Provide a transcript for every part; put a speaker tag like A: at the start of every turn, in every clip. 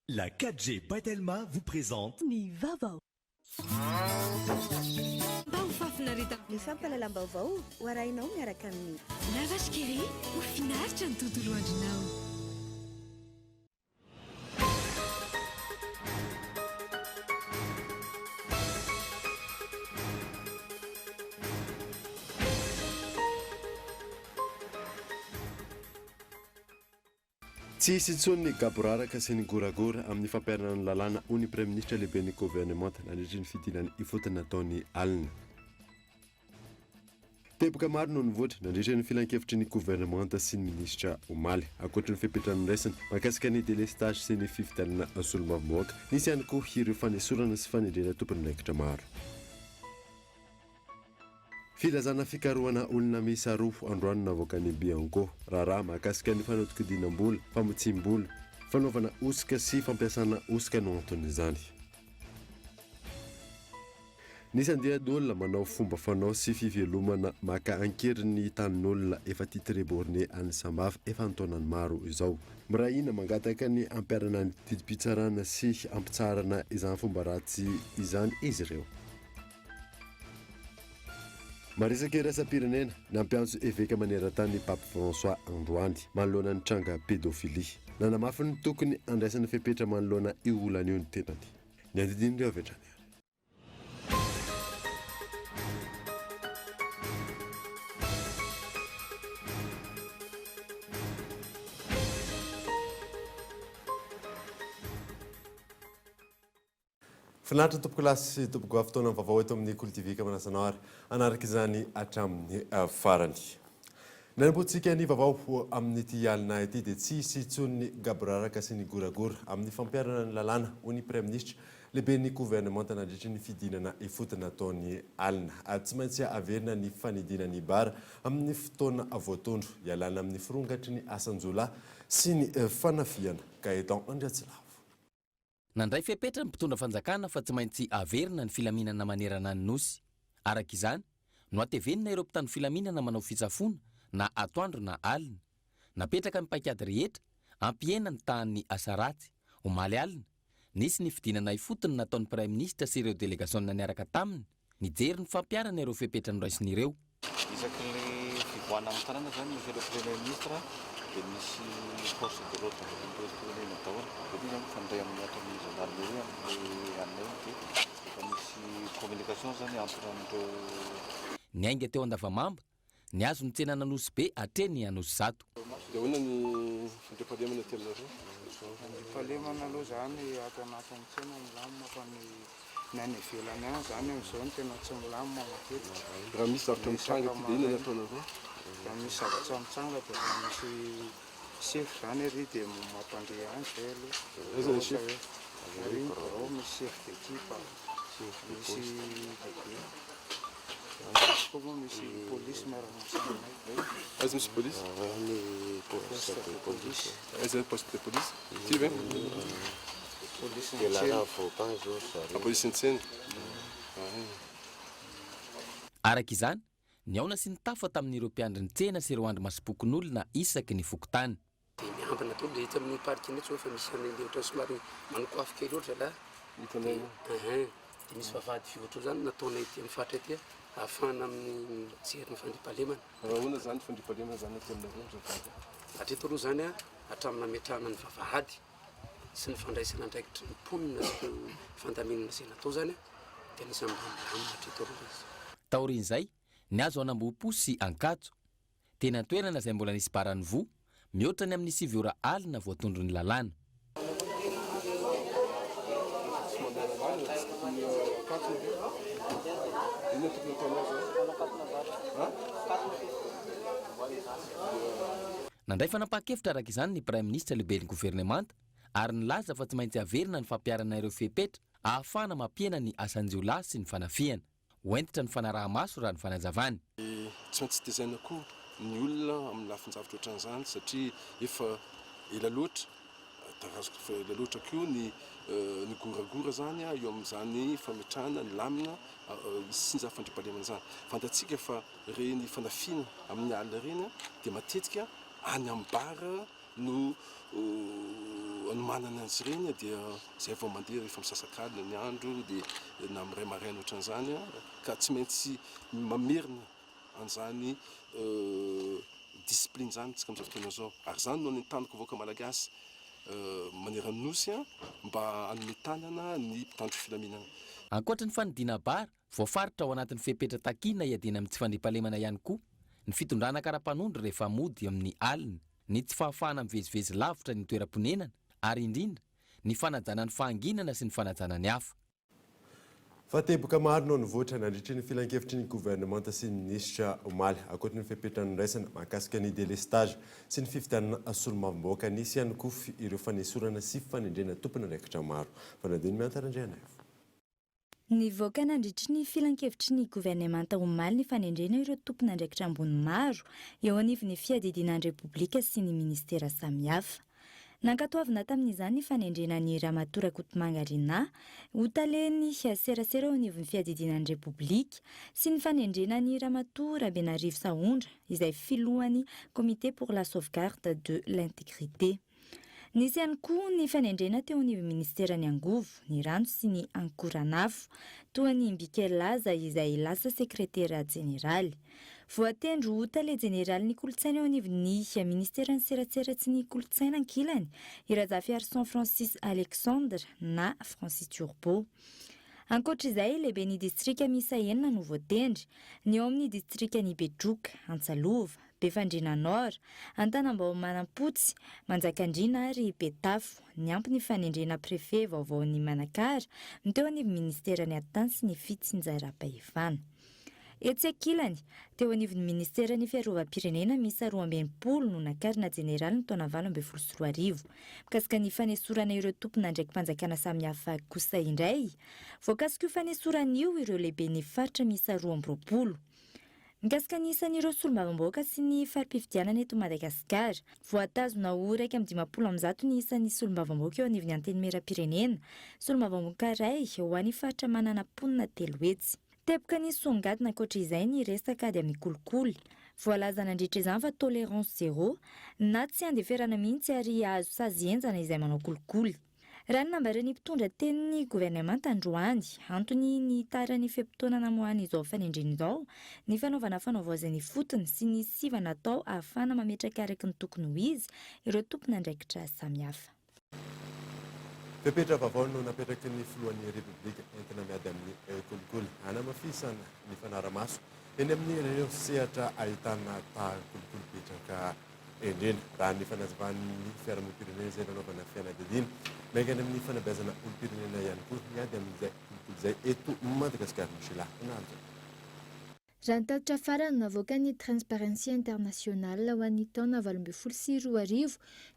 A: La 4G Patelma vous présente
B: Ny vaovao.
C: Ny fampalalam-baovao hoarainao miaraka amin'ny
B: Navaskiri ho finaritra ny tontolo andronao.
D: Tsy hisy intsony ny gaboraraka sy ny goragora amin'ny fampiarana ny lalàna ho ny premier ministre lehibe ny gouvernement nandritra ny fidinany ifotony nataony alina. Teboka maro no nivoatra nandritra ny filan-kevitry ny gouvernement sy ny ministra omaly ankoatra ny fipetrany raisiny mahakasika ny délestage sy ny fifidianana solombavamboaka nisy ihany koa ireo fanesorana sy fanendrena tompon'andraikitra maro. Filazana fikarohana olona miisa roa androany navoaka ny Bianco raharaha mahakasika ny fanodikidinam-bola, famotsim-bola, fanaovana osika sy fampiasana osika no anton'izany. Nisy andian'olona manao fomba fanao sy fivelomana maka ankery ny tanin'olona efa titreborne any Sambava efa antaonany maro izao. Mirahina mangataka ny ampiarana ny didipitsarana sy ampitsarana izany fomba ratsy izany izy ireo. Marisaka iraisam-pirenena nampiantso évêque maneran-tany Pape François androany manoloana ny tranga pédophilie. Nanamafy ny tokony andraisana fepetra manoloana io olana io ny tenany. Ny andidin'ireo avy hatrany. Finaritra tompoko lasy tompoko avy fotoana vaovao eto amin'ny Kultivika Manasanaho ary anaraka izany hatramin'ny farany. Nanamboatsika ny vaovao amin'ity alina ity dia tsy hisy intsony ny gaboraraka sy ny goragora amin'ny fampiarana ny lalàna ho ny premier ministre lehibe ny gouvernement nandritra ny fidinana ifotony nataony alina. Tsy maintsy averina ny fanidinany bara amin'ny fotoana voatondro ialana amin'ny firongatry ny asanjola sy ny fanafiana Gaëtan Andriatsilavo.
E: Nandray fepetra ny mpitondra fanjakana fa tsy maintsy averina ny filaminana manerana ny nosy. Araka izany, no atevenina ireo mpitandro filaminana manao fitsafoana na atoandro na alina. Napetraka ny paikady rehetra, ampiena ny tahan'ny asa ratsy. Omaly alina, nisy ny fidinana ifotony nataon'ny premier ministre sy ireo délégation niaraka taminy, nijery ny fampiarana ireo fepetra noraisin'ireo.
F: Isaky ny fivoahana amin'ny tanàna zany misy ireo premier ministre dia misy force de l'ordre firenena daholo. Dia zany fandray amin'ny aton'ny gendarmerie amin'ny anay dia efa misy communication zany entre amin'ireo.
E: Ny ainga teo Andavamamba, ny azo ny tsena nanosy be hatreny anosy zato.
D: Dia hoana ny fandriam-pahalemana ety aminareo?
G: Fandriam-pahalemana aloha zany ato anatin'ny tsena milamina fa ny any ivelany any zany amin'izao no tena tsy milamina matetika.
D: Raha misy zavatra mitsanga ety dia inona nataonareo?
G: Raha misy zavatra mitsanga dia raha misy chef zany ery dia mampandre any zay aloha.
D: Aiza ny chef?
G: Ao misy chef d'équipe, misy lehibe. Koa moa misy polisy miaraka amin'izay.
D: Aiza misy polisy?
G: Ny poste de police.
D: Aiza ny poste de police? Ty ve?
G: Polisy ny tsena.
D: Polisy ny tsena?
E: Araka izany, ny aona sy ny tafa tamin'ireo mpiandry ny tsena sy ireo andro masipokon'olona isaky ny fokotany.
H: Miambina to dia hita amin'ny parky iny tsy fa misy an'ilehatra somary manokoafy kely oatra la.
D: Hitanay
H: Dia misy vavahady fivoatra zany nataona ety amin'ny fatra ety ahafahana amin'ny jery ny fandriam-pahalemana.
D: raha hoana zany fandriam-pahalemana zany aty aminareo zavaty?
H: Hatreto aloha zany hatramin'ny ametrahana ny vavahady sy ny fandraisana andraikitry ny mponina sy ny fandaminana izay natao zany dia nisy ambamina hatreto aloha izy.
E: Taorian'izay, ny azo anambopo sy ankatso. Tena toerana izay mbola nisy barany voa, mihoatra ny amin'ny 9 ora alina voatondro ny lalàna. Nandray fanapahan-kevitra araka izany ny premier ministre lehibe ny gouvernement ary nilaza fa tsy maintsy averina ny fampiarana ireo fepetra ahafahana mampiena ny asanjiolahy sy ny fanafiana. Hoentitra ny fanaraha-maso raha ny fanazavany.
D: Tsy maintsy tezaina koa ny olona amin'ny lafin-javatra ohatran'izany satria efa ela loatra ela loatra koa ny goragora zany eo amin'izany fametrahana ny lamina sinza fandriam-pahalemana zany. Fantatsika fa reny fanafiana amin'ny alina reny dia matetika any amin'ny bara no
I: ny manana azy reny dia zay vao mandeha rehefa misasakadina ny andro dia na amiray maraina ohatran'izany ka tsy maintsy mamerina an'izany discipline zany tsika amin'izao fotoana zao ary zany no nentaniko vaoaka malagasy maneran'nosy mba hanome tanana ny mpitandro filaminana.
E: Ankoatra ny fanidina bara voafaritra ao anatin'ny fepetra takina iadina amin'ny tsy fandriampahalemana ihany koa ny fitondrana karapanondro rehefa mody amin'ny alina, ny tsy fahafahana mivezivezy lavitra ny toeram-ponenana ary indrindra ny fanajana ny fahanginana sy ny fanajana ny hafa.
D: Fateboka maro no nivoatra nandritry ny filan-kevitry ny gouvernemanta sy ny ministra omaly ankoatra ny fepetra niraisana mahakasika ny délestage sy ny fifidianana solombavambahoaka nisy ihany koa ireo fanesorana sy fanendrena tompona raikitra maro. Fanadiny miantarandriana io.
J: Nivoaka nandritry ny filan-kevitry ny gouvernemanta omaly ny fanendrena ireo tompona andraikitra ambony maro eo anivon'ny fiadidinan'ny repoblika sy ny ministera samihafa. Nankatoavina tamin'izany ny fanendrena ny Ramatoa Rakotomanga hotaleny serasera ao anivon'ny fiadidinan'ny repoblika sy ny fanendrena ny Ramatoa Rabenarivo Sahondra izay filohan'ny comité pour la sauvegarde de l'intégrité. Nisy ihany koa ny fanendrena teo anivon'ny ministera ny angovo, ny rano sy ny ankoranafo toa ny Mbikel Laza izay lasa sekretera jeneraly. Voatendro hotale jeneraly ny kolotsaina ao anivon'ny ministera ny serasera sy ny kolotsaina ankilany Irazafy Arson Francis Alexandre na Francis Turbo. Ankoatra izay lehibe ny distrika misa enina no voatendry, ny ao amin'ny distrika ny Bedroka, Antsalova, Befandriana Nord, Antanambao Manampotsy, Manjakandriana ary Betafo. Ny ampy ny fanendrena préfet vaovao ny Manakara, ny teo anivon'ny ministera ny Atany sy ny Fity sy ny Zairapahefana. Etsy ankilany, teo anivon'ny ministera ny fiarovam-pirenena misa 20 no nakarina jeneraly ny taona 2024. Mikasika ny fanesorana ireo tompona ndraiky mpanjakana samihafa kosa indray, voakasika io fanesoran'io ireo lehibe ny faritra misa 20. Mikasika ny isan'ireo solombavambahoaka sy ny farim-pifidianana eto Madagasikara, voatazona ho 150 ny isan'ny solombavambahoaka eo anivon'ny antenimieram-pirenena, solombavambahoaka iray ho an'ny faritra manana ponina 3 hetsy. Teboka ny songadina ankoatra izay ny resaka ady amin'ny kolikoly. Voalaza nandritra izany fa tolérance zéro na tsy andeferana mihitsy ary azo sazy enjana izay manao kolikoly. Raha ny nambaran'ny mpitondra tenin'ny gouvernemanta Androany, antony ny taran'ny feim-potoana namoahana izao fanendrena izao, ny fanaovana fanaovaozany fotony sy ny siva natao ahafahana mametraka araka ny tokony ho izy ireo tompona andraikitra samihafa.
D: Fepetra vaovao no napetraky ny filohan'ny repoblika entina miady amin'ny kolikoly hanamafisana ny fanaramaso eny amin'ny ireo sehatra ahitana kolikoly petraka endrena raha ny fanazavan'ny fiarahamonimpirenena izay nanaovana fianadidina maingany amin'ny fanabeazana olompirenena ihany koa miady amin'izay kolikoly izay eto Madagasikara misila an'andro.
K: Raha ny tatitra farany navoaka ny Transparency International ho an'ny taona 2024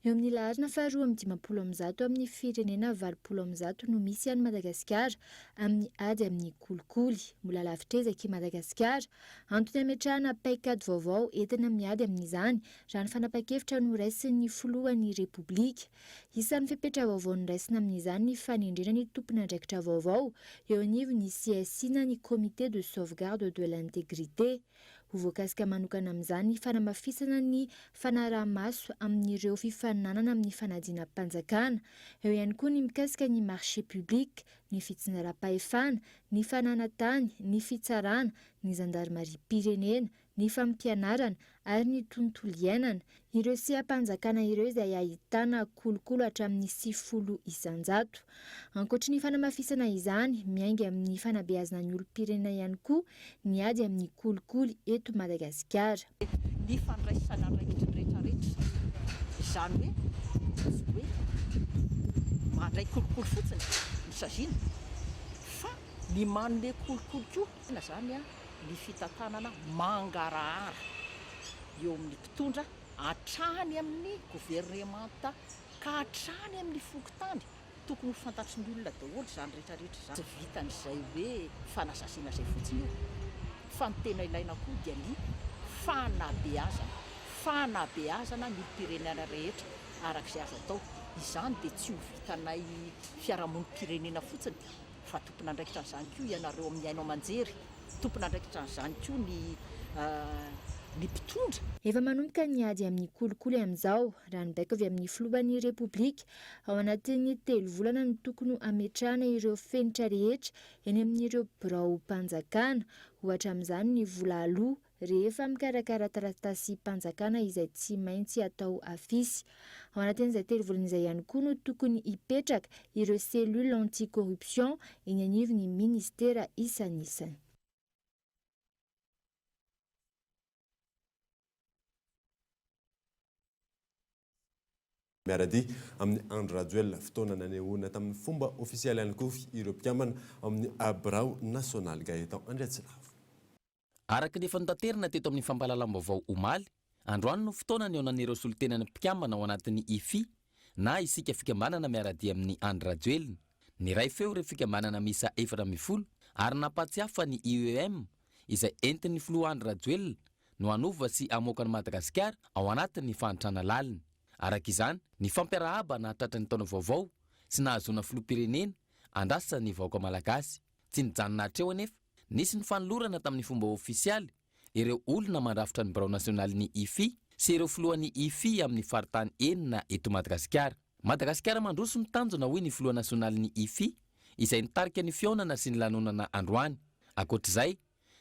K: eo amin'ny laharana faharoa amin'ny 50 amin'ny firenena 20 no misy any Madagasikara amin'ny ady amin'ny kolikoly. Mbola lavitra ezaky Madagasikara, antony ametrahana paikady vaovao entina miady amin'izany raha ny fanapa-kevitra no raisin'ny filohan'ny repoblika. Isan'ny fepetra vaovao noraisina amin'izany ny fanendrena ny tompona andraikitra vaovao eo anivon'ny CSI na ny comité de sauvegarde de l'intégrité. Ho voakasika manokana amin'izany ny fanamafisana ny fanaraha-maso amin'ireo fifaninanana amin'ny fanadina mpanjakana, eo ihany koa ny mikasika ny marché public, ny fitsindaram-pahefana, ny fananantany, ny fitsarana, ny zandarmarim-pirenena, ny fampianarana ary ny tontolo iainana. Ireo seha-mpanjakana ireo izay ahitana kolokolo hatramin'ny 90 isan-jato. Ankoatra ny fanamafisana izany, miainga amin'ny fanabeazana ny olom-pirenena ihany koa ny ady amin'ny kolikoly eto Madagasikara.
L: Ny fandraisana andraikitra rehetrarehetra izany hoe mandray kolikoly fotsiny ny saziana fa ny manome kolikoly koa zany ny fitantanana mangarahara eo amin'ny mpitondra hatrany amin'ny gouvernemanta ka hatrany amin'ny fokontany tokony ho fantatry ny olona daholo zany rehetrarehetra zany. Tsy vitan'izay hoe fanasasiana izay fotsiny io fa ny tena ilaina koa dia ny fanabeazana ny pirenena rehetra arak'izay azo atao. Izany dia tsy ho vitanay fiarahamonim-pirenena fotsiny fa tompona andraikitra n'izany koa ianareo amin'ny ainao manjery, tompona andraikitra n'izany koa ny ny mpitondra.
K: Efa manomboka ny ady amin'ny kolikoly amin'izao raha nibaiko avy amin'ny filohan'ny repoblika ao anatin'ny 3 volana no tokony ametrahana ireo fenitra rehetra eny amin'ireo birao mpanjakana, ohatra amin'izany ny vola aloha rehefa mikarakara taratasy mpanjakana izay tsy maintsy atao afisy. Ao anatin'izay 3 volana izay ihany koa no tokony hipetraka ireo cellule anti-corruption eny anivon'ny ministera isan'isany.
D: miarady amin'ny Andry Rajoelina fotoana nanehoana tamin'ny fomba ofisialy ihany koa ireo mpiamana amin'ny birao nasionaly Gaëtan Andriatsilavo.
E: Araka ny efa notanterina teto amin'ny fampahalalam-baovao omaly, androany no fotoana ny onan'ireo solotenany mpiamana ao anatin'ny IFI na isika fikambanana miarady amin'ny Andry Rajoelina. Ny ray feo ireo fikambanana misa 410 ary nampatsiafa ny IEM izay entin'ny filoha Andry Rajoelina no anova sy amoaka ny Madagasikara ao anatin'ny fahantrana lalina. Araka izany, ny fampiarahaba na tratra ny taona vaovao sy nahazoana filoham-pirenena andrasan'ny vahoaka malagasy. Tsy nijanona hatreo anefa, nisy ny fanolorana tamin'ny fomba ofisialy ireo olona mandrafitra ny birao nasionaly ny IFI sy ireo filohan'ny IFI amin'ny faritany enina eto Madagasikara. Madagasikara mandroso ny tanjona hoy ny filoha nasionaly ny IFI izay nitarika ny fionana sy ny lanonana androany. Ankoatr'izay,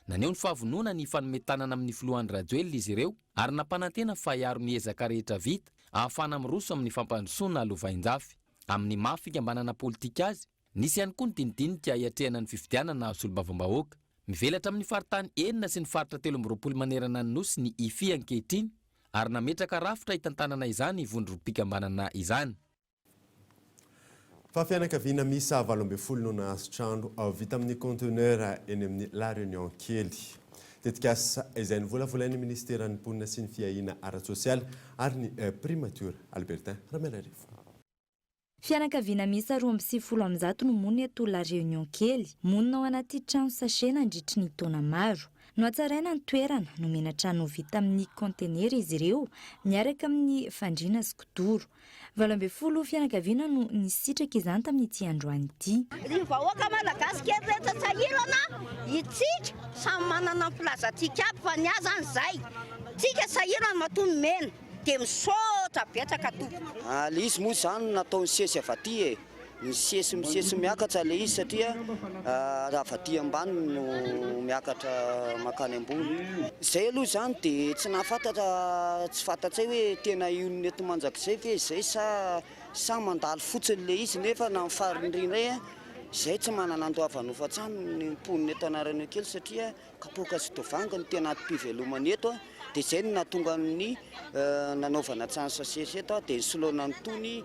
E: naneho ny fahavonona ny fanometanana amin'ny filoha Andry Rajoelina izy ireo ary nampanantena fa hiaro ny ezaka rehetra vita ahafana miroso amin'ny fampandrosoana lovain-jafy. Amin'ny maha fikambanana politika azy, nisy ihany koa ny dinidinika hiatrehana ny fifidianana solombavam-bahoaka. Mivelatra amin'ny faritany enina sy ny faritra 13 manerana ny nosy ny IFI ankehitriny ary nametraka rafitra hitantanana izany vondrom-pikambanana izany.
D: Fa fianakaviana misa 12 no nahazo trano vita amin'ny conteneur eny amin'ny La Réunion kely. Tetikasa izay nivolavolain'ny ministeran'ny mponina sy ny fiahina ara-tsosialy ary ny primature Albertin Ramelarivo.
J: Fianakaviana misa 20 no monina eto La Réunion kely, monina ao anaty trano sachet nandritry ny taona maro. No hatsaraina ny toerana nomena trano vita amin'ny conteneur izy ireo miaraka amin'ny fandriana sy kidoro. 12 fianakaviana no nisitraka izany tamin'ity androany ity.
M: Ny vahoaka malagasy kely rehetra sahirana, itsika samy manana ny plazatika aby fa ny azy an'izay. Tsika sahirana matomy mena dia misaotra betsaka tompoko.
N: Ilay izy moa izany nataony sesy avaty misesy miakatra ilay izy satria raha avaty ambany no miakatra makany ambony. Izay aloha izany dia tsy nahafantatra, tsy fantatsay hoe tena ion'ny eto manjakizay ve izay sa mandalo fotsiny ilay izy nefa na mifarindrindray izay tsy manana andoavana hofa-trano ny mponina eto Anarana kely satria kapoaka sy tovanga no tena atom-pivelomana eto dia izay no nahatonga amin'ny nanaovana trano sachet eto dia nisoloana ny tony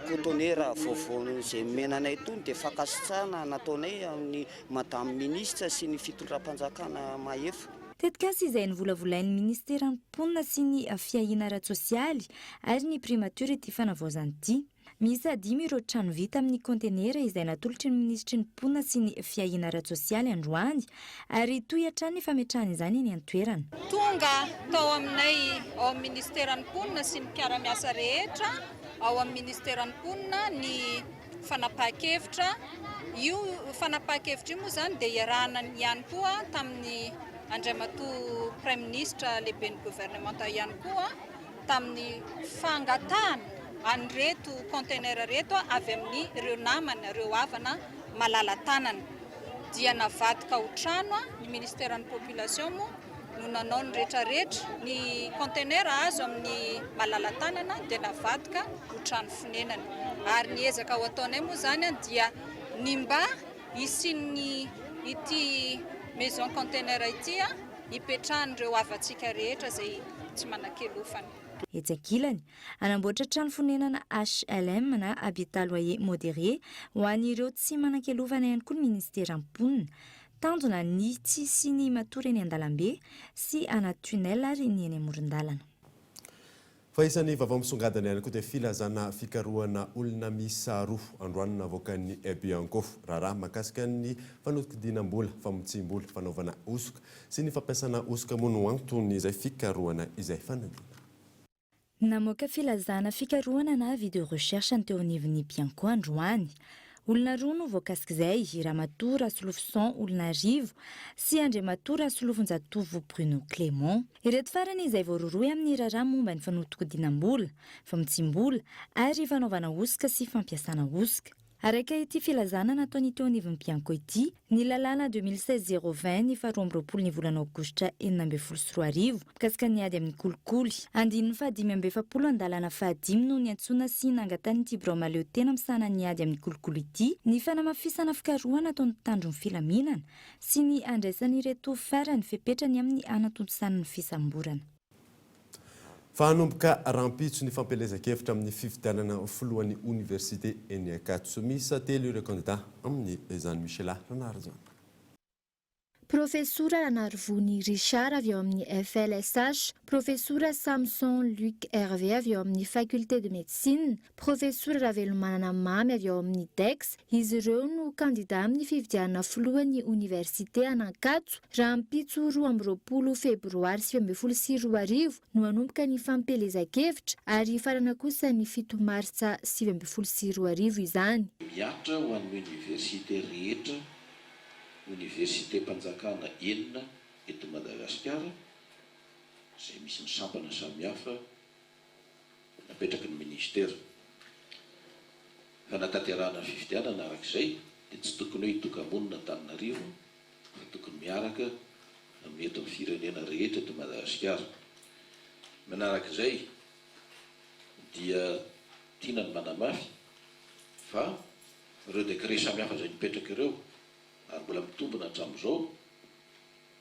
N: conteneur vaovao izay menanay tony dia fakasitrahana nataonay amin'ny madame ministre sy ny fitondram-panjakana mahefa.
J: Tetikasa izay nivolavolain'ny ministeran'ny mponina sy ny fiahina ara-tsosialy ary ny primature ity fanavaozana ity. Misy 5 ireo trano vita amin'ny conteneur izay natolotry ny ministry ny mponina sy ny fiahina ara-tsosialy androany ary toy hatrany fametrahana izany eny an-toerana.
O: Tonga tao aminay ao amin'ny ministeran'ny mponina sy ny mpiara-miasa rehetra ao amin'ny ministeran'ny mponina ny fanapahan-kevitra. Io fanapahan-kevitra io moa izany dia iarahana ihany koa tamin'ny Andriamatoa Prime Ministre lehibe ny gouvernemanta ihany koa tamin'ny fangatahana an'ireto conteneur reto avy amin'ny ireo namana, ireo havana malala-tanana. Dia navadika ho trano ny ministeran'ny population moa no nanao ny rehetrarehetra ny conteneur azo amin'ny malala-tanana dia navadika ho trano fonenana. Ary ny ezaka ho ataonay moa izany dia ny mba isin'ny ity maison conteneur ity hipetrahan'ireo havantsika rehetra izay tsy manan-kelofana.
J: Etsy ankilany, anamboatra trano fonenana HLM na habitat loyer modéré ho an'ireo tsy manan-kelovana ihany koa ny ministeran'ny mponina. Tanjona ny tsy sy ny matory eny an-dalambe sy anaty tunnel ary ny eny amoron-dalana.
D: Fa isan'ny vaovao misongadina ihany koa dia filazana fikarohana olona miisa 2 androany navoakan'ny Bianco raharaha mahakasika ny fanodikidinam-bola, famotsim-bola, fanaovana osoka sy ny fampiasana osoka moa no antony izay fikarohana izay fanadina.
J: Namoaka filazana fikarohana na video recherche teo anivon'ny Bianco androany. olona roa no voakasika izay Ramatoa Rasolofison Olonarivo sy Andriamatoa Rasolofonjatovo Bruno Clément. Ireto farany izay voaroroy amin'ny raharaha momba ny fanotoko-dinam-bola, famitsim-bola ary fanaovana osika sy fampiasana osika. Araka ity filazana nataony teo anivon'ny Bianco ity, ny lalàna 2016-020 ny faharoa amby roapolo ny volana aogositra 2024 mikasika ny ady amin'ny kolikoly. Andininy fahadimy amby efapolo an-dalàna fahadimy no ny antsoina sy nangatany Tibro maleo tena misana ny ady amin'ny kolikoly ity, ny fanamafisana fikarohana ataony mpitandro ny filaminana sy ny andraisan'ireto farany fepetrany amin'ny anatontosanany fisamborana.
D: Fahanomboka rampitso ny fampelezan-kevitra amin'ny fifidianana filohan'ny université eny Akatso. Misy telo ireo candidat amin'ny izany Michela Ranarjana.
K: Professora Ranarvony Richard avy eo amin'ny FLSH, Professora Samson Luc Hervé avy eo amin'ny Faculté de Médecine, Professora Ravelomanana Mamy avy eo amin'ny DEX. Izy ireo no kandida amin'ny fifidianana filohan'ny Université Anankatso raha ampitso 20 febroary 2024 no hanomboka ny fampelezan-kevitra ary farana kosa ny 7 martsa 2024 izany.
P: Miatra ho an'ny université rehetra, Université Mpanjakana enina eto Madagasikara izay misy ny sampana samihafa napetraky ny ministera. Fanatanterahana fifidianana arak'izay dia tsy tokony hoe hitoka-monina Antananarivo fa tokony miaraka amin'ny eto amin'ny firenena rehetra eto Madagasikara. Manarak'izay dia tiana ny manamafy fa ireo décret samihafa izay nipetraka ireo ary mbola mitombona hatramin'izao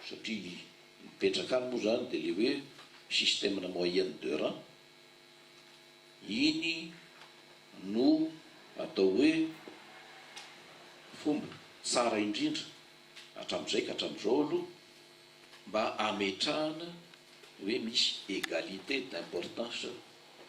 P: satria mipetraka any moa zany dia le hoe système-na moyenne de rang iny no atao hoe fomba tsara indrindra hatramin'izay ka hatramin'izao aloha mba ametrahana hoe misy égalité d'importance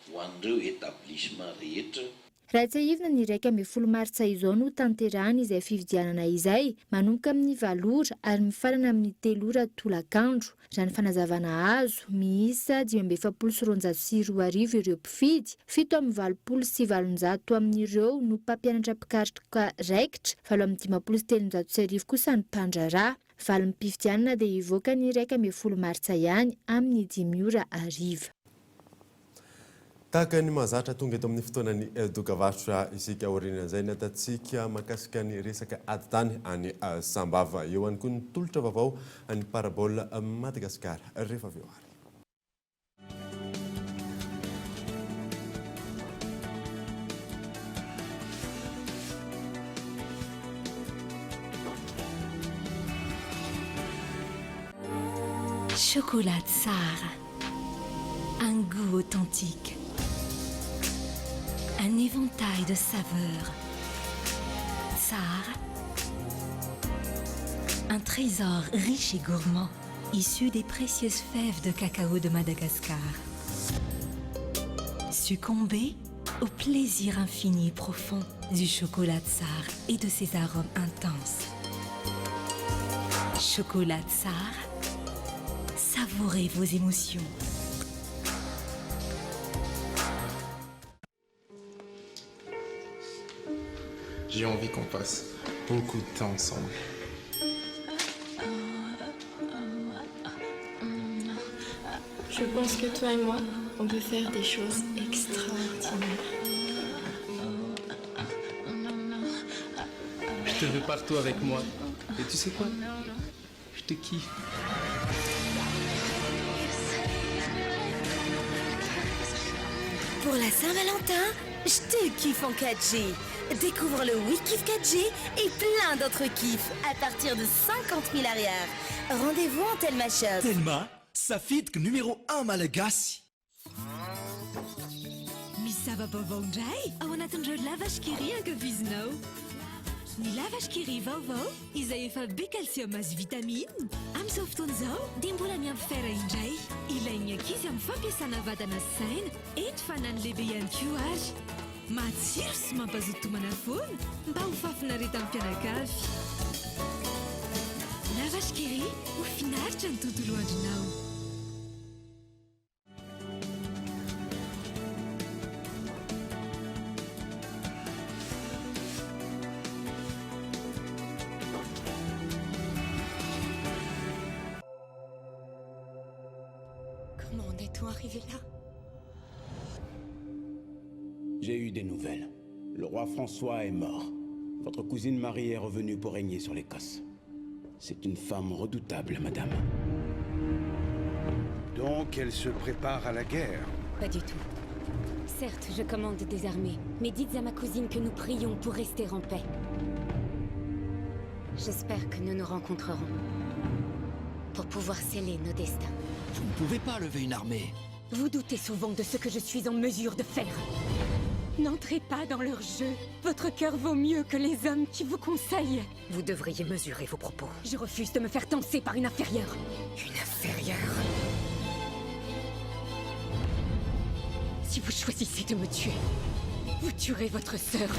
P: ho an'ireo établissement rehetra.
K: Raha tsy ahivina ny 1 martsa izao no tanterahana izay fifidianana izay, manomboka amin'ny 7 ora ary mifarana amin'ny 3 ora tolakandro. Raha ny fanazavana azo, miisa 572 ireo mpifidy, 7,20 amin'ireo no mpampianatra mpikaroka raikitra, 5,37 kosa ny mpandraraha. Valin'ny mpifidianana dia hivoaka ny 1 martsa ihany amin'ny 5 ora hariva.
D: Tahaka ny mahazatra tonga eto amin'ny fotoanany dokavarotra isika aorianan'izay ny atatsika makasika ny resaka ady tany any Sambava. Eo ihany koa ny tolotra vaovao any Parabole Madagasikara rehefa avy eo ary.
B: Chocolat Tsar, un goût authentique. Un éventail de saveurs. Tsar, un trésor riche et gourmand, issu des précieuses fèves de cacao de Madagascar. Succombez au plaisir infini et profond du chocolat Tsar et de ses arômes intenses. Chocolat Tsar, savourez vos émotions.
Q: J'ai envie qu'on passe beaucoup de temps ensemble.
R: Je pense que toi et moi, on peut faire des choses extraordinaires.
Q: Je te veux partout avec moi. Et tu sais quoi? Je te kiffe.
S: Pour la Saint-Valentin, je te kiffe en 4G. Découvre le WeKiff 4G et plein d'autres kiffs à partir de 50 000 arrières. Rendez-vous en Telma Shop.
A: Telma, safidiko numéro 1 malagasy.
B: Misy zava-baovao indray ao anatin'ireo lavashkiri ankafizinao. Ny lavashkiri vaovao izay efa be calcium azy vitamine. Amin'izao fotoana izao dia mbola miampy fera indray. Ilain'ny ankizy amin'ny fampiasana vatana sy saina, enti-fanany lehibe ihany koa ary. Matsiro sy mampazoto homana foana mba ho fafinareta amin'ny mpianakavy. Lavashkiri ho finaritra ny tontolo andronao.
S: Comment en est-on arrivé là?
T: J'ai eu des nouvelles. Le roi François est mort. Votre cousine Marie est revenue pour régner sur l'Écosse. C'est une femme redoutable, madame.
U: Donc elle se prépare à la guerre?
V: Pas du tout. Certes, je commande des armées, mais dites à ma cousine que nous prions pour rester en paix. J'espère que nous nous rencontrerons pour pouvoir sceller nos destins.
A: Vous ne pouvez pas lever une armée.
V: Vous doutez souvent de ce que je suis en mesure de faire. N'entrez pas dans leur jeu. Votre cœur vaut mieux que les hommes qui vous conseillent. Vous devriez mesurer vos propos. Je refuse de me faire tancer par une inférieure. Une inférieure? Si vous choisissez de me tuer, vous tuerez votre sœur.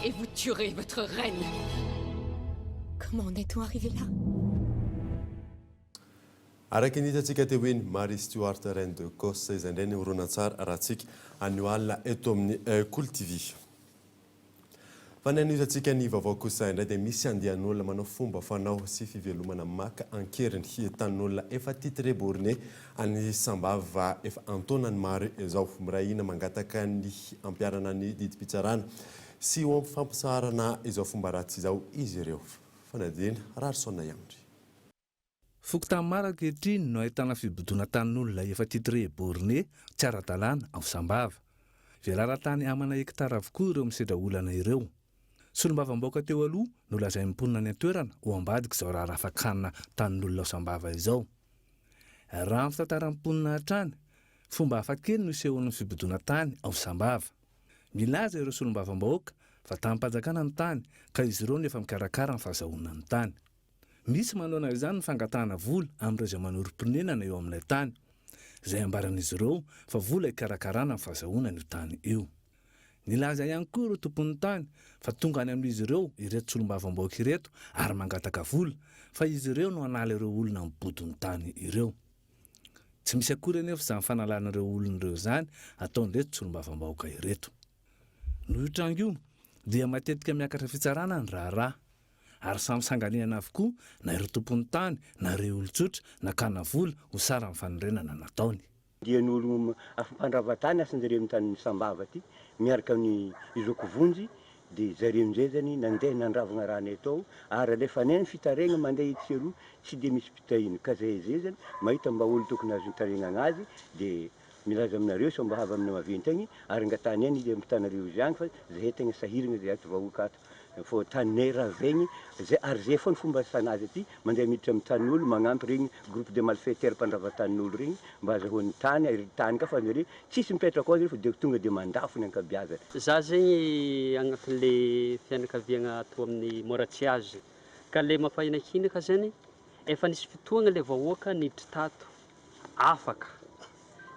V: Et vous tuerez votre reine. Comment en est-on arrivé là?
D: Araka ny hitantsika teo hoe Marie Stuart reine de Cosse izay indray ny horonan-tsara raha antsika anio alina eto amin'ny Cool TV. Fa ny hitantsika ny vaovao kosa indray dia misy andehan'olona manao fomba fanao sy fivelomana maka ankeriny tan'olona efa titré borné any sambava efa antonany maro izao mirahina mangataka ny ampiarana ny didim-pitsarana sy ho fampisaharana izao fomba ratsy izao izy ireo. Fanadina Rarsona Yandry.
W: Fokotany maro ankehitriny no ahitana fibodona tan'olona efa titré borné tsy ara-dalàna ao Sambava. Velara-tany amana hektara avokoa ireo misedra olana ireo. Solombavam-baoaka teo aloha no lazay mimponina ny antoerana ho ambadika izao raha rafakanina tan'olona ao Sambava izao. Raha ny fitantaram-ponina hatrany, fomba hafakely no isehon'ny fibodona tany ao Sambava. Milaza ireo solombavam-baoaka fa tamin'ny-panjakana ny tany ka izy ireo no efa mikarakara ny fahazahoana ny tany. Misy manona izany ny fangatahana vola amin'ireo izay manorim-ponenana eo amin'ilay tany. Izay ambaran'izy ireo fa vola ikarakarana ny fahazahoana io tany io. Nilaza ihany koa ireo tompon'ny tany fa tonga any amin'izy ireo ireto solombavam-baoaka ireto ary mangataka vola fa izy ireo no hanala ireo olona mibodiny tany ireo. Tsy misy akory anefa izany fanalana ireo olona ireo izany ataon'ireto solombavam-baoaka ireto. Noho io trango io dia matetika miakatra fitsarana ny raharaha. Ary samy sanganiana avokoa na ireo tompon'ny tany na ireo olon-tsotra nakana vola ho sara amin'ny fanorenana nataony.
X: Dian'olo afampandrava-tany asan-jareo amin'ny tany Sambava ty miaraka amin'ny izoko vonjy dia zareo amin'izay zany nandeha nandravagna raha ny atao ary alefa ny fitaregna mandeha itseroa tsy dia misy mpitahiny ka zay zany mahita mba olo tokony azo hitarena anazy dia milaza aminareo so mba hava amin'ny maventy agny ary angatany any ilay ampitanareo izy agny fa zay tegna sahirana zay ato vahoaka ato. Fô taninay ravegny zay ary zay foa ny fomba sanazy aty mandeha miditra amin'ny tanin'olo magnampy regny groupe de malfaiteurs mpandrava tanin'olo regny mba azahoan'ny tany ary tany ka fa zareo tsisy mipetraka ao zay fa tonga dia mandafo ny ankabiazany.
Y: Za zegny agnatin'le fianakaviagna atao amin'ny Moratsiazy ka le mampahinan-kinaka zany efa nisy fotoagna le vahoaka niditra tato afaka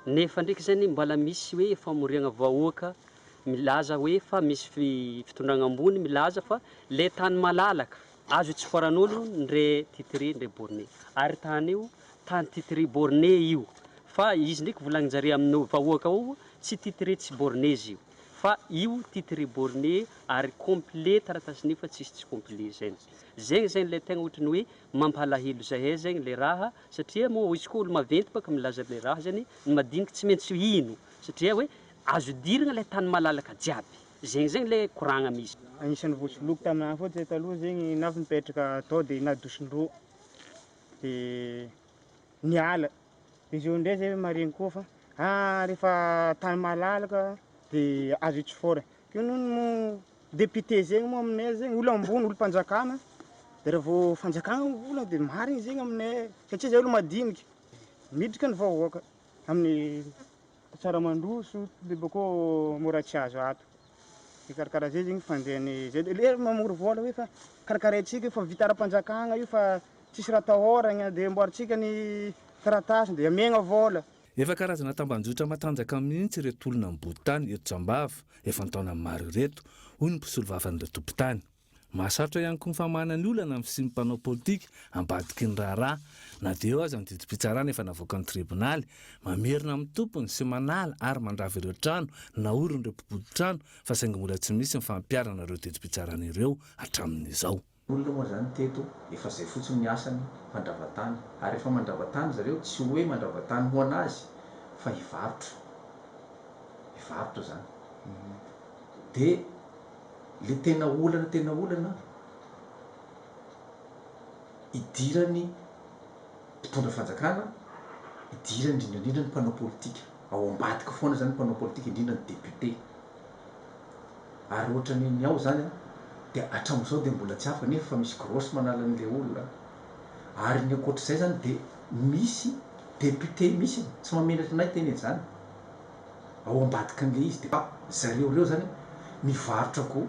Y: nefa ndraiky zany mbola misy hoe famoriagna vahoaka milaza hoe fa misy fitondragna ambony milaza fa le tany malalaka azo tsy foran'olo ndre titré ndre borné ary tany io tany titré borné io fa izy ndraiky volagnin-jare amin'ny vahoaka ao tsy titré tsy borné izy io fa io titré borné ary complet taratasiny fa tsisy tsy complet zany. Zegny le tegna ohatrany hoe mampalahelo zahay zegny le raha satria moa izy koa olo maventy baka milaza le raha zany madinika tsy maintsy hino satria hoe azo diragna le tany malalaka jiaby. Zegny le koragna misy.
G: Anisan'ny voatsoloky tamin'ny fô tsy taloha zegny navy mipetraka atao dia nadosin-drô dia niala dia izy eo ndray zay maregny koa fa rehefa tany malalaka dia azo tsy fôra. Io noho député zegny moa aminay zegny olo ambony olo mpanjakana dia raha vao fanjakana olo dia marigny zegny aminay satria zay olo madinika miditra ny vahoaka amin'ny Tsaramandroso dia bakao Moratsiazo ato. Karakara zay zegny fandehany zay le mamory vola hoe fa karakaraintsika fa vita ara-panjakana io fa tsisy raha tahoragna dia amboarintsika ny taratasy dia amiagna vola.
W: Efa karazana tambanjotra matanjaka mihitsy ireto olona mibody tany eto Sambava efa ntaona maro ireto hoy ny mpisolo vavan'ireo tompon-tany. Mahasarotra ihany koa ny famanany olana amin'ny simpanao politika ambadiky ny raharaha na dia eo aza ny didim-pitsarana efa navoaka ny tribonaly mamerina amin'ny tompony sy manala ary mandrava ireo trano na orin'ireo mpibody trano fa saingy mbola tsy misy ny fampiarana ireo didim-pitsarana ireo hatramin'izao.
C: olona moa zany teto efa zay fotsiny ny asany mandravatany ary efa mandravatany zareo tsy hoe mandravatany ho anazy fa hivarotra zany dia le tena olana idirany mpitondra fanjakana idirany indrindra ny mpanao politika ao ambadika foana zany mpanao politika indrindra ny député ary ohatrany ny ao zany dia hatramin'izao dia mbola tsy hafa nefa fa misy grosy manala an'ilay olona ary ny ankoatr'izay zany dia misy député misy tsy mamenatra anay teny zany ao ambadika an'ilay izy dia zareo reo zany mivarotra koa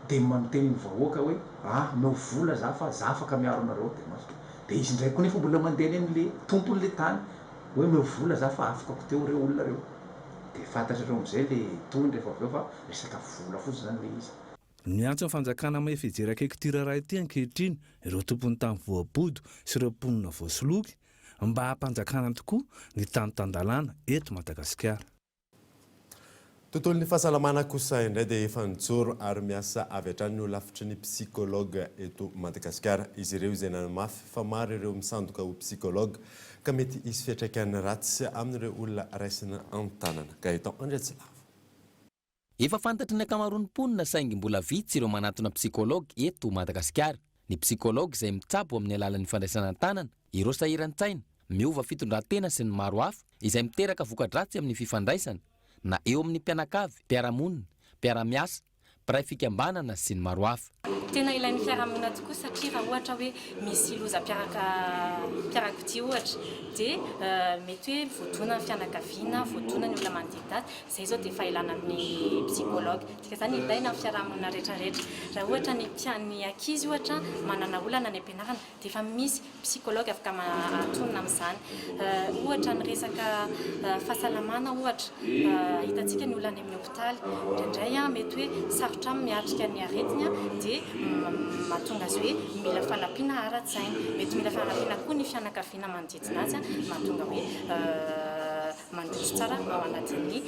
C: dia manoteny ny vahoaka hoe meo vola za fa za afaka miaro anareo dia izy indray koa nefa mbola mandeha eny le tompon'le tany hoe meo vola za fa afaka teo reo olona reo dia fantatrareo am'izay le tony rehefa avy eo fa resaka vola fotsy zany le izy.
W: Miantso ny fanjakana mahay fijery akaiky tira raha ity ankehitriny ireo tompony tany voabodo sy ireo mponina voasoloky mba hampanjakana tokoa ny tany-tandalàna eto Madagasikara.
D: Tontolon'ny fahasalamana kosa indray dia efa nijoro ary miasa avy hatrany ny lafitry ny psikologa eto Madagasikara. Izy ireo izay nanamafy fa maro ireo misandoka ho psikologa ka mety hisy fiantraikany ratsy amin'ireo olona raisina an-tanana. Gaetan Andriatsilava.
E: Efa fantatry ny ankamaroan'ny mponina saingy mbola vitsy ireo manatona psikologa eto Madagasikara. Ny psikologa izay mitsabo amin'ny alalan'ny fandraisana an-tanana, ireo sahiran-tsaina, miova fitondran-tena sy ny maro hafa izay miteraka voka-dratsy amin'ny fifandraisana na eo amin'ny mpianakavy, mpiara-monina, mpiara-miasa, mpiray fikambanana sy ny maro hafa.
F: Tena ilain'ny fiarahamonina tokoa satria raha ohatra hoe misy loza mpiarakodia ohatra dia mety hoe voadona ny fianakaviana, voadona ny olona manodidina azy, izay zao dia efa ilana amin'ny psikologa. Dika zany ilaina amin'ny fiarahamonina rehetrarehetra. Raha ohatra ny ankizy ohatra manana olana ny ampianarana dia efa misy psikologa afaka mahatonina amin'izany. Ohatra ny resaka fahasalamana ohatra hitantsika ny olana amin'ny hopitaly indraindray mety hoe sarotra miatrika ny aretina dia mahatonga azy hoe mila fanampiana ara-tsaina, mety mila fanampiana koa ny fianakaviana manodidina azy mahatonga hoe mandroso tsara ao anatin'ny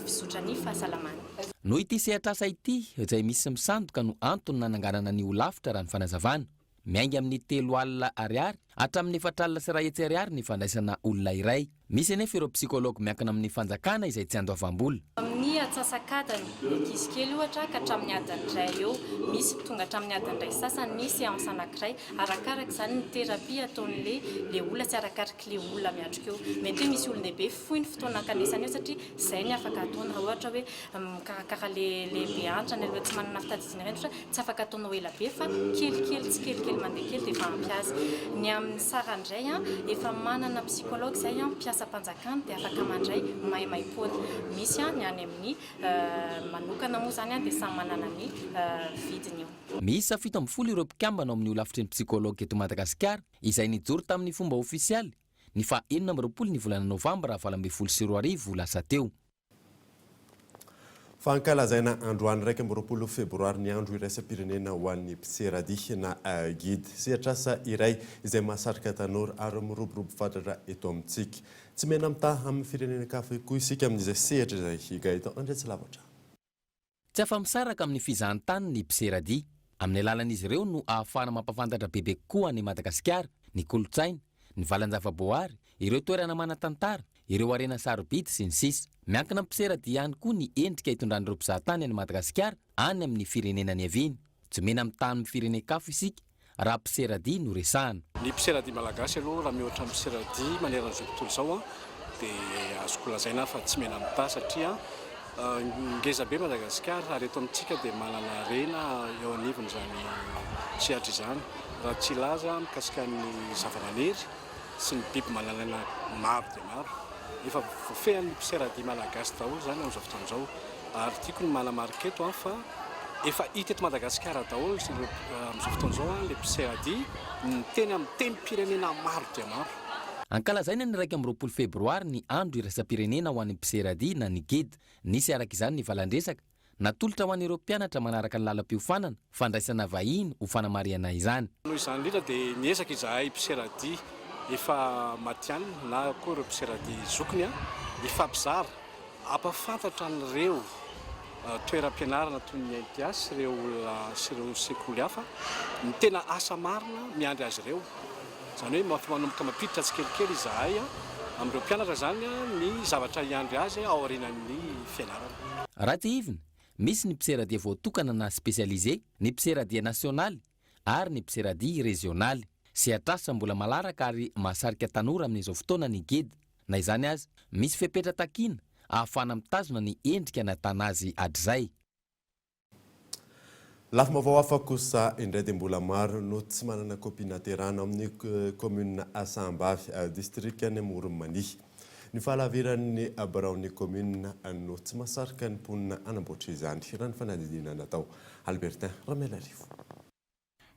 F: fisotrany fahasalamana.
E: Noho ity sehatrasa ity izay misy misandoka no antony nananganana ny olavitra raha ny fanazavana. Miainga amin'ny 3 alina ariary hatramin'ny 4 alina sy 2 hetsy ariary ny fandraisana olona iray. Misy anefa ireo psikologa miankina amin'ny fanjakana izay tsy andoavam-bola.
F: Amin'ny atsasakadany ankizy kely ohatra ka hatramin'ny adiny iray eo, misy tonga hatramin'ny adiny iray sasany ny séance anankiray, arakaraka izany ny terapia ataon'le olona sy arakaraka le olona miatrika eo. Mety hoe misy olon-dehibe fohy ny fotoana ankanesany eo satria izay ny afaka ataony raha ohatra hoe mikarakara lehibe antitra ny aloha tsy manana fitadidiana ireny ohatra tsy afaka ataonao ela be fa kelikely tsy kelikely mandeha kely dia efa ampiasa. Ny amin'ny sara indray efa manana psikologa izay mpiasa mpanjakana dia afaka mandray maimai-poana. Misy ny any amin'ny manokana moa zany dia samy manana ny vidiny eo.
E: Miisa 17 ireo mpikambana amin'ny olafitry ny psikologa eto Madagasikara izay nijoro tamin'ny fomba ofisialy ny fa 24 ny volana Novambra 2024 lasa teo.
D: Fankalazaina androany 20 febroary ny andro iraisam-pirenena ho an'ny mpiserady na guide. Sehatrasa iray izay mahasarika tanora ary miroborobo fatratra eto amintsika. Tsy mena mitaha amin'ny firenena kafa koa isika amin'izay sehatra izay Gaetan Andriatsilava.
E: Tsy afa-misaraka amin'ny fizahan-tany ny mpiserady. Amin'ny alalan'izy ireo no ahafahana mampafantatra bebe koa ny Madagasikara, ny kolotsaina, ny valan-javaboary, ireo toerana manan-tantara, ireo arena sarobidy sy ny sisa. Miankina mpiserady ihany koa ny endrika hitondran'ireo mpizahatany any Madagasikara any amin'ny firenena ny aviny. Tsy mena mitaha amin'ny firenen-kafa isika raha mpiserady no resahana.
H: Ny mpiserady malagasy aloha raha mihoatra mpiserady maneran'izao tontolo izao dia azoko lazaina fa tsy mena mitaha satria ngeza be Madagasikara ary eto amintsika dia manana arena eo anivony izany sehatra izany. Raha tsy laza mikasika ny zavamaniry sy ny biby mananana maro dia maro. Efa voafehan'ny mpiserady malagasy daholo zany amin'izao fotoan'izao ary tiako ny manamarika eto fa efa hita eto Madagasikara daholo amin'izao fotoan'izao le mpiserady ny teny amin'ny tenim-pirenena maro dia maro.
E: Ankalazaina ny 20 febroary ny andro iraisam-pirenena ho an'ny mpiserady na ny guide. Nisy araka izany ny valandresaka natolotra ho an'ireo mpianatra manaraka ny lalam-piofanana fandraisana vahiny ho fanamariana izany.
H: Noho izany indrindra dia niezaka izahay mpiserady efa matiany na koa ireo mpiserady zokiny ifampizara ampafantatra an'ireo toeram-pianarana toy ny NTS sy ireo olona sy ireo sekoly hafa ny tena asa marina miandry azy ireo. Zany hoe manomboka mampiditra tsikelikely izahay amin'ireo mpianatra zany ny zavatra iandry azy ao aorianan'ny fianarana.
E: Raha ty ivina, misy ny mpiseradia voatokana na spécialisé, ny mpiseradia nasionaly ary ny mpiseradia régionaly. Sy atrasa mbola malaraka ary mahasarika tanora amin'izao fotoana ny gedy. Na izany azy, misy fepetra takina ahafana mitazona ny endrika natana azy hatrizay.
D: Lafa mavao hafa kosa indray dia mbola maro no tsy manana kopia naterana amin'ny commune Asambavy districtny Moronmanihy. Ny fahalaviran'ny baraon'ny commune no tsy mahasarika ny mponina anamboatra izany. Raha ny fanadidina natao Albertin Ramelarivo.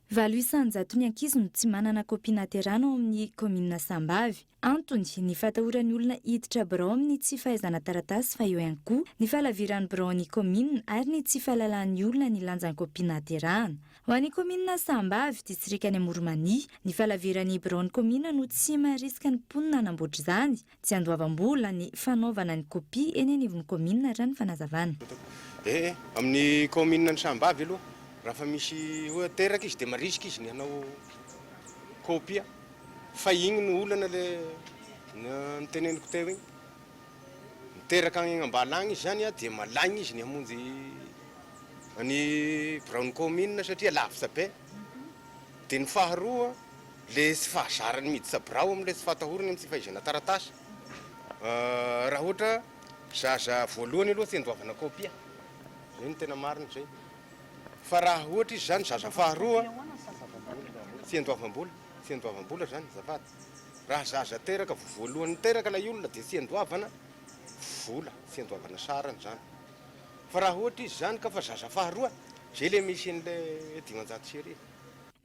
J: 900 ny ankizy no tsy manana kopia naterana ao amin'ny commune Asambavy. Antony ny fatahoran'ny olona hiditra birao amin'ny tsy fahaizana taratasy fa eo ihany koa ny fahalaviran'ny biraon'ny commune ary ny tsy fahalalan'ny olona ny lanjan'ny kopia naterana. Ho an'ny commune Asambavy distrikany Moronmanihy, ny fahalaviran'ny biraon'ny commune no tsy maharisika ny mponina anamboatra izany, tsy andoavam-bola ny fanaovana ny kopia eny anivon'ny commune raha ny fanazavana.
I: Amin'ny commune Asambavy aloha raha fa misy teraka izy dia marisika izy ny hanao kopia fa igny no olana le niteneniko teo igny miteraka agny ambala agny izy zany dia malagny izy ny hamonjy ny biraon'ny commune satria lavitra be. Dia ny faharoa le tsy fahazarany miditra birao amin'le tsy fatahorany amin'ny tsy fahaizana taratasy. Raha ohatra zaza voalohany aloha tsy andoavana kopia, zay ny tena marina zay. Fa raha ohatra izy zany zaza faharoa tsy andoavam-bola zany zafady. Raha zaza teraka voalohany teraka ilay olona dia tsy andoavana vola, tsy andoavana sarany zany. Fa raha ohatra izy zany ka fa zaza faharoa, zay le misy an'ilay 500 sy arivo.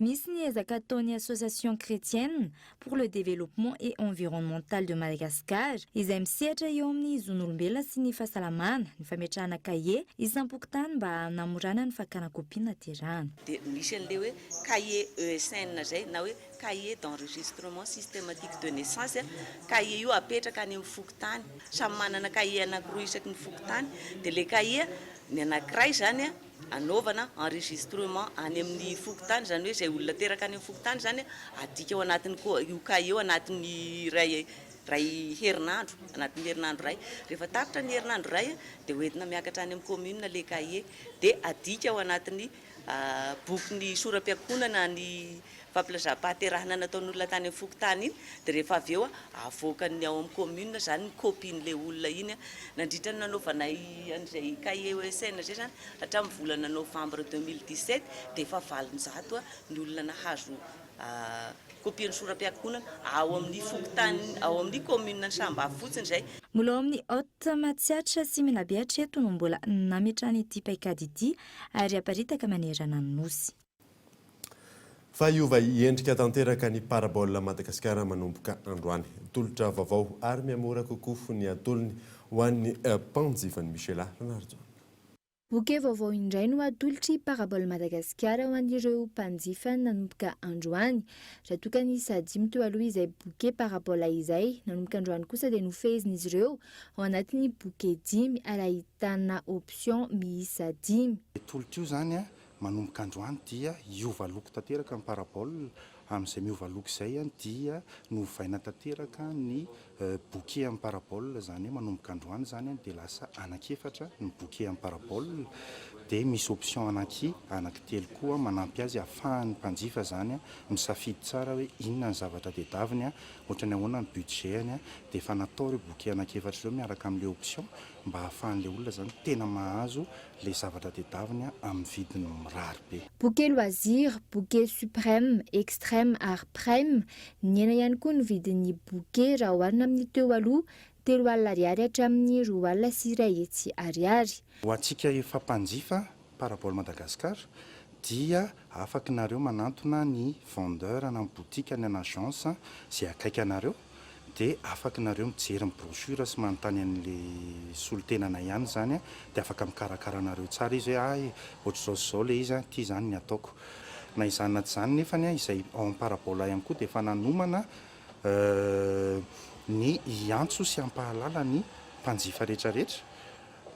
J: Misy ny ezaka ataon'ny Association chrétienne pour le développement et environnemental de Madagascar izay misehatra eo amin'ny zon'olombelona sy ny fahasalamana ny fametrahana kahie isampokontany mba hanamorana ny fakana kopia naterana.
L: Dia misy an'ilay hoe kahie ESN zay na hoe kahie d'enregistrement systématique de naissance. Kahie io apetraka any amin'ny fokotany, samy manana kahie anankiroa isaky ny fokotany, dia le kahie ny anankiray zany anaovana enregistrement any amin'ny fokotany, zany hoe zay olona teraka any amin'ny fokotany zany adika ao anatiny io kahie io anatiny ray herinandro, anatin'ny herinandro ray. Rehefa tapitra ny herinandro ray dia hoentina miakatra any amin'ny commune le kahie dia adika ao anatiny boky soram-piankonana ny fampilaza-pahaterahana nataon'olona tany amin'ny fokotany iny. Dia rehefa avy eo avoakany ao amin'ny commune zany ny kopian'le olona iny nandritra ny nanaovana an'izay kahie ESN zay zany hatramin'ny volana novembre 2017 dia efa 700 ny olona nahazo kopian'ny soram-piankonana ao amin'ny fokotany ao amin'ny commune Sambavy fotsiny zay.
J: Mbola ao amin'ny Haute Matsiatra sy Menabe hatreto no mbola nametrahany ity paikady ity ary aparitaka manerana ny nosy.
D: Fa iova iendrika tanteraka ny parabola Madagasikara manomboka androany. Tolotra vaovao ary miamora kokoa ny atolony ho an'ny mpanjifany Michela Ranarjo.
K: Boke vaovao indray no atolotry parabola Madagasikara ho an'ireo mpanjifa nanomboka androany. Raha tokany sadimy teo aloha izay boke parabola izay nanomboka androany kosa dia nofezin'izy ireo ao anatin'ny boke 10 ary ahitana option miisa 10.
M: Tolotro io zany manomboka androany dia iova loko tanteraka ny parabola amin'izay miova loko izay dia novaina tanteraka ny boke amin'ny parabola zany manomboka androany zany dia lasa anankiefatra ny boke amin'ny parabola dia misy option anankitelo koa manampy azy ahafahan'ny mpanjifa zany misafidy tsara hoe inona ny zavatra tediaviny ohatra ny ahoana ny budgetny dia efa natao ireo boke anankefatra ireo miaraka amin'ilay option mba ahafahan'ilay olona zany tena mahazo le zavatra tediaviny amin'ny vidiny mirary be.
K: Boke loisir, boke suprême, extrême ary prime ny ena ihany koa ny vidin'ny boke raha oharina amin'ny teo aloha 3 alina ariary hatramin'ny 2 alina sy 1 hetsy ariary.
M: Ho antsika efa mpanjifa parabola Madagasikara dia afaka nareo manantona ny vendeur na boutique ny agence zay akaiky anareo dia afaka nareo mijery brochure sy manontany an'le solotenana ihany zany dia afaka mikarakara anareo tsara izy hoe ohatra zao le izy ty zany ny ataoko. Na izany na tsy izany nefa izay ao amin'ny parabola ihany koa dia efa nanomana ny iantso sy ampahalala ny mpanjifa rehetrarehetra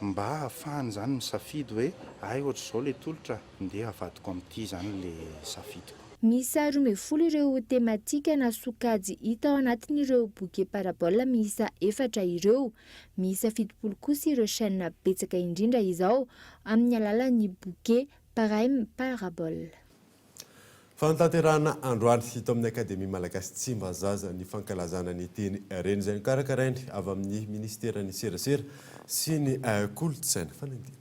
M: mba ahafahany zany misafidy hoe ay ohatr' zao le tolotra ndeha avadiko amin'ity zany le safidiko.
K: Miisa 12 ireo tematika na sokajy hita ao anatin'ireo boke parabole miisa 4 ireo. Miisa 70 kosa ireo chaîne betsaka indrindra izao amin'ny alalan'ny boke Paraim Parabole.
D: Fantanterahana androany hita amin'ny Akademia Malagasy Tsimbazaza ny fankalazana ny teny reny izay karakarainy avy amin'ny ministeran'ny serasera sy ny kolontsaina fanadina.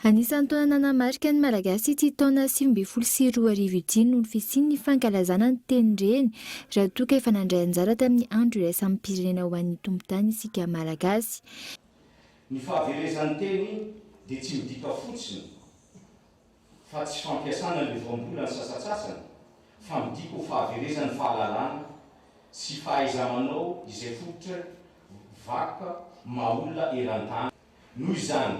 K: Anisan'ny taona nanamarika ny Malagasy ity taona 2024 ity noho ny fisian'ny fankalazana ny teny reny raha toa ka efa nandray anjara tamin'ny andro iraisam pirenena ho an'ny tompon-tany isika Malagasy.
N: Ny fahaverezan'ny teny dia tsy midika fotsiny fa tsy fampiasana ny voambolany sasatsasany fa midika ho fahaverezan'ny fahalalana sy fahaiza-manao izay fototra vakoka maha-olona eran-tany. Noho izany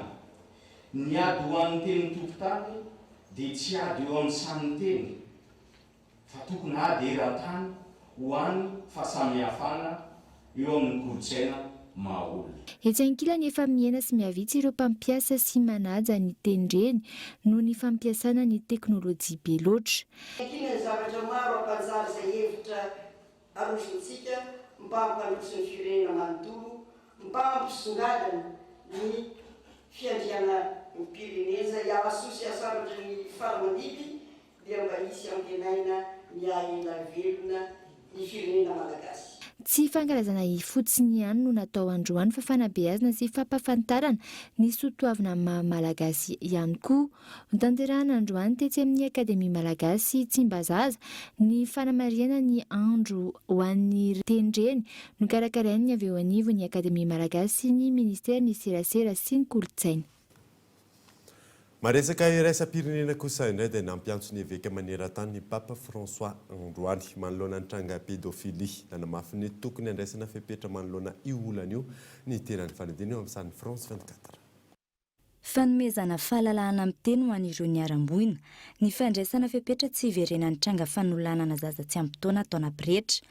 N: ny ady ho an'ny tenin'ny tompon-tany dia tsy ady eo amin'ny sanin'ny teny fa tokony ady eran-tany ho an'ny fahasamihafana eo amin'ny kolontsaina maha-olona.
K: Etsy ankilany efa miaina sy miavitsy ireo mpampiasa sy manaja ny teny reny noho ny fampiasana ny teknôlôjia be loatra.
O: Ankilan'ny zavatra maro ampanjary izay hevitra arosontsika mba hampandroso ny firenena manontolo, mba hampisongadana ny fiandriana ny pirenena iahasoa sy asaratra ny faramandidy dia mba hisy ampianaina ny ahela velona ny firenena Malagasy.
K: Tsy fankalazana fotsiny ihany no natao androany fa fanabeazana sy fampafantarana ny soatoavina malagasy ihany koa. Notanterahana androany tetsy amin'ny Akademia Malagasy Tsimbazaza ny fanamariana ny andro ho an'ny teny reny nokarakarainy avy eo anivo ny Akademia Malagasy sy ny ministeran'ny serasera sy ny kolontsaina.
D: Maresaka iraisam-pirenena kosa indray dia nampiantso ny evêque maneran-tany ny Papa François androany manoloana ny tranga pédophilie nanamafy ny tokony andraisana fepetra manoloana io olana io ny tenan'ny fanadina eo amin'ny sany France 24.
J: Fanomezana fahalalahana amin'ny teny ho an'ireo ny aram-boina. Ny fandraisana fepetra tsy iverenan'ny tranga fanolanana zaza tsy ampy-taona taona rehetra.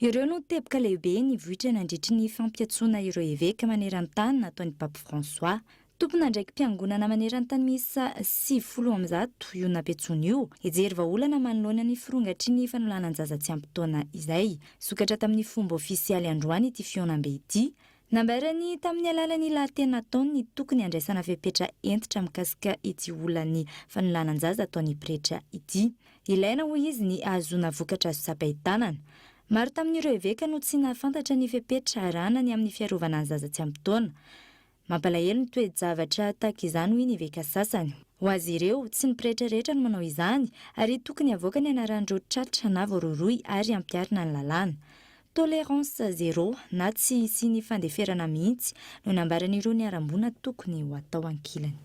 J: Ireo no teboka lehibe ny vohitra nandritry ny fampiatsoana ireo evêque maneran-tany nataon'ny Papa François. Tompona ndraiky mpiangonana maneran-tany miisa 70 io nampiatsoana io. Hijery vahaolana manoloana ny firongatry ny fanolanan zaza tsy ampy-taona izay. Sokatra tamin'ny fomba ofisialy androany ity fihaonam-be ity. Nambarany tamin'ny alalan'ny lahateny nataony ny tokony andraisana fepetra entitra mikasika ity olany fanolanan zaza ataon'ny pretra ity. Ilaina ho izy ny ahazoana vokatra azo sapaitanana. Maro tamin'ireo evêque no tsy nahafantatra ny fepetra arahana ny amin'ny fiarovana ny zaza tsy ampy-taona. Mampalahelo ny toe-javatra tahaka izany hoy ny evêque sasany. Ho azy ireo tsy ny pretra rehetra no manao izany ary tokony avoaka ny anaran'ireo tratra na voaroroy ary ampiarina ny lalàna. Tolérance zéro na tsy hisy ny fandeferana mihitsy no nambaran'ireo ny arambona tokony ho atao ankilany.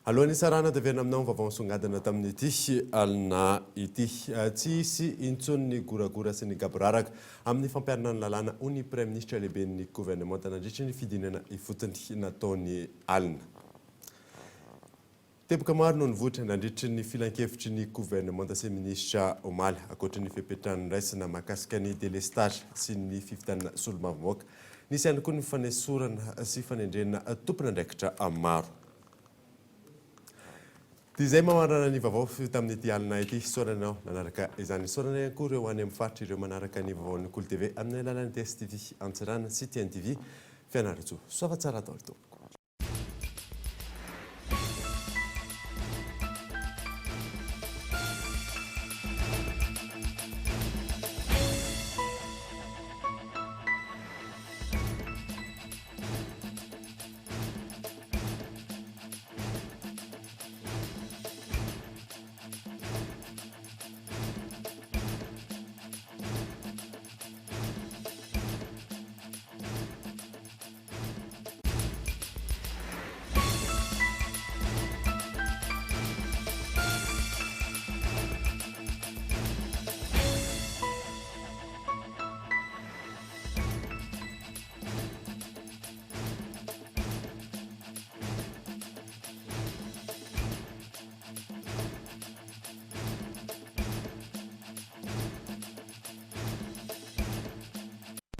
D: Alohan'ny sarana taverina aminao vaovao songadina tamin'ity alina ity tsy hisy intsony ny goragora sy ny gaboraraka amin'ny fampiarana ny lalàna ho ny Premier ministre lehibe ny gouvernement nandritry ny fidinana ifotony nataony alina. Teboka maro no nivoatra nandritry ny filan-kevitry ny gouvernement sy ministra Omaly ankoatra ny fepetrany raisina mahakasika ny délestage sy ny fifidianana solombavamboaka. Nisy ihany koa ny fanesorana sy fanendrena tompona andraikitra maro. Izay mamarana ny vaovao tamin'ity alina ity soranao nanaraka izany sorana ihany koa ireo any amin'ny faritra ireo manaraka ny vaovaon'ny Kolo TV amin'ny alalan'ny TSTV Antsirana sy TNTV Fianaratsoa. Soava tsara atao tompoko.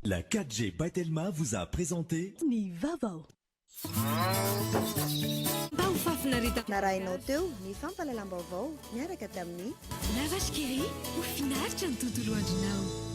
P: La 4G Batelma vous a présenté
B: Ni Vavo. mba ho fafinarita
P: na raha inao teo ny fampalalam-baovao miaraka tamin'ny
B: lavashkiri ho finaritra ny tontolo andrinao